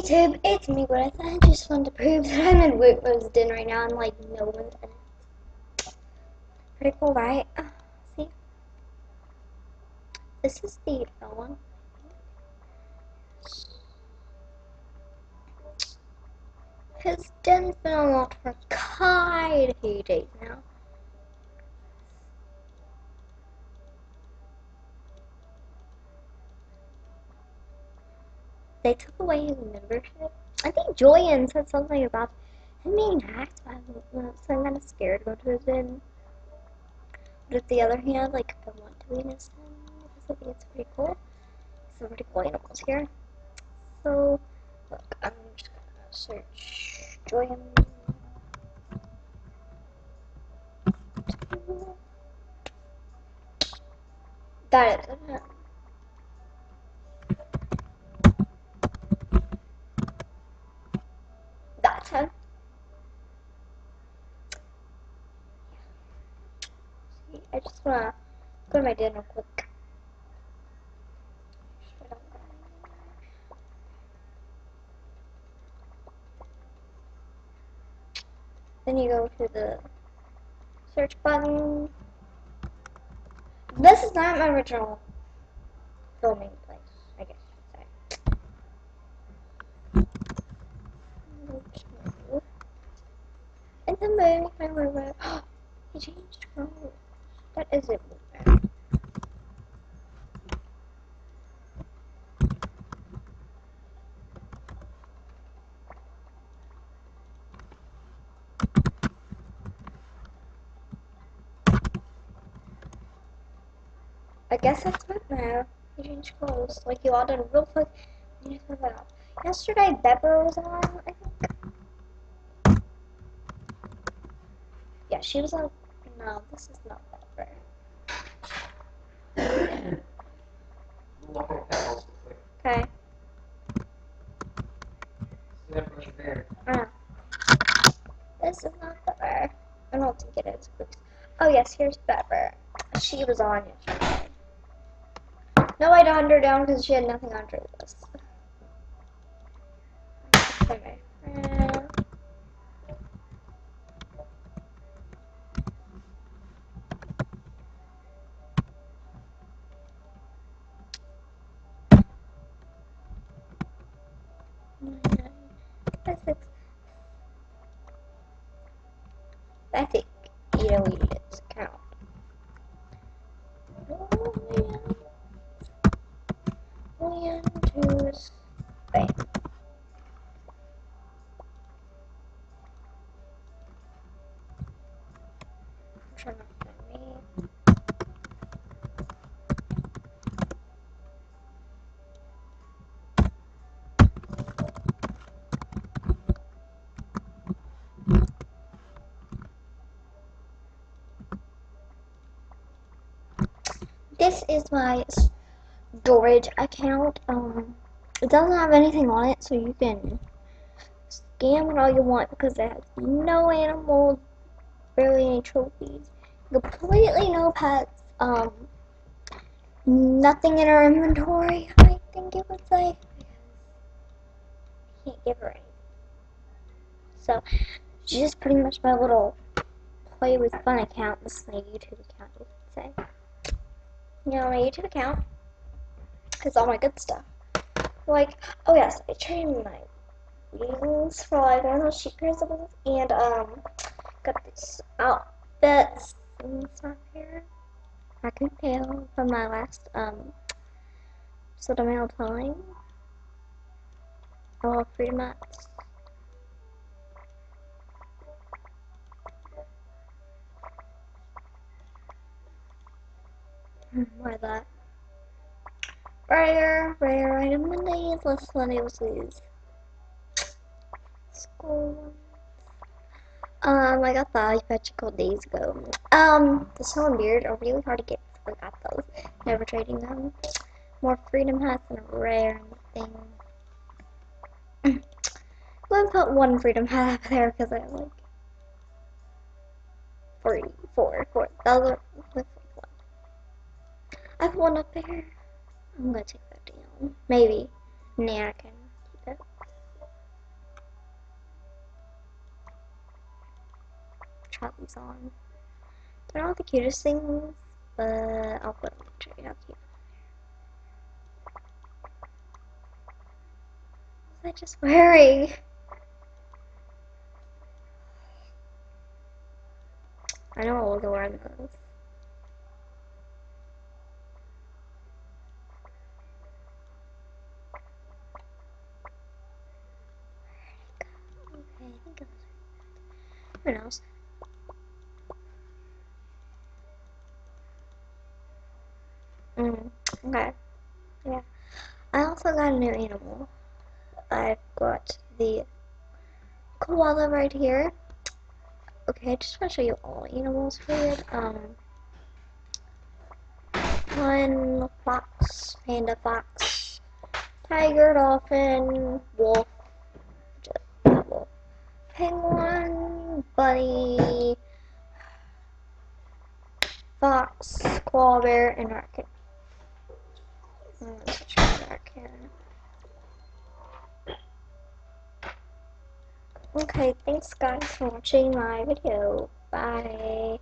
YouTube, it's me, but I just wanted to prove that I'm in Whitman's Den right now and like no one's in it. Pretty cool, right? See? This is the one. His den's been unlocked for quite a few days now. They took away his membership. I think Julian said something about him being hacked by Whitman, so I'm kind of scared to go to his den. But on the other hand, like, I want to be in his den because I think it's pretty cool. Some pretty cool animals here. So, look, I'm just gonna search Julian. That is it. That's him. See, I just wanna go to my den real quick. Then you go to the search button. This is not my original filming place, I guess you could say. And then my room. He changed clothes. That is it. I guess that's good now. He changed clothes. Like, he logged in real quick and he took it out. Yesterday, Bepper was on, I think. Yeah, she was on. No, this is not Bepper. Okay. This is not Bepper. I don't think it is. Oops. Oh, yes, here's Bepper. She was on yesterday. No, I don't her down because she had nothing on her list. Okay. I think it's count. Million to Spain. I'm trying to find me. This is my storage account. It doesn't have anything on it, so you can scam it all you want because it has no animals, barely any trophies, completely no pets, nothing in her inventory, I think it would say. Can't give her anything. So, she's just pretty much my little play with fun account. This is my YouTube account, you could say. You know, my YouTube account has all my good stuff. Like, oh yes, I trained my wings for like one of those sheep pairs of wings, and got these outfits and stuff here. Raccoon tail from my last sort of mail time. All freedom mats. Why that? Rare item Mondays, less Mondays, please. School. I got the eye patch a couple days ago. The snow and beard are really hard to get, so I got those. Never trading them. More freedom hats and a rare thing. I'm gonna put one freedom hat up there because I have like 44. Those are the one. I have one up there. I'm gonna take that down. Maybe. Nah, I can keep it. try these on. They're not the cutest things, but I'll put them to show you how cute. What was I just wearing? I know I'll look at wearing those. Okay, I think it was. Who knows? Okay. Yeah. I also got a new animal. I've got the koala right here. Okay, I just want to show you all animals here. One fox, panda fox, tiger, dolphin, wolf, wolf, penguin, bunny, fox, koala bear, and raccoon. Let's try raccoon. Okay, thanks guys for watching my video. Bye.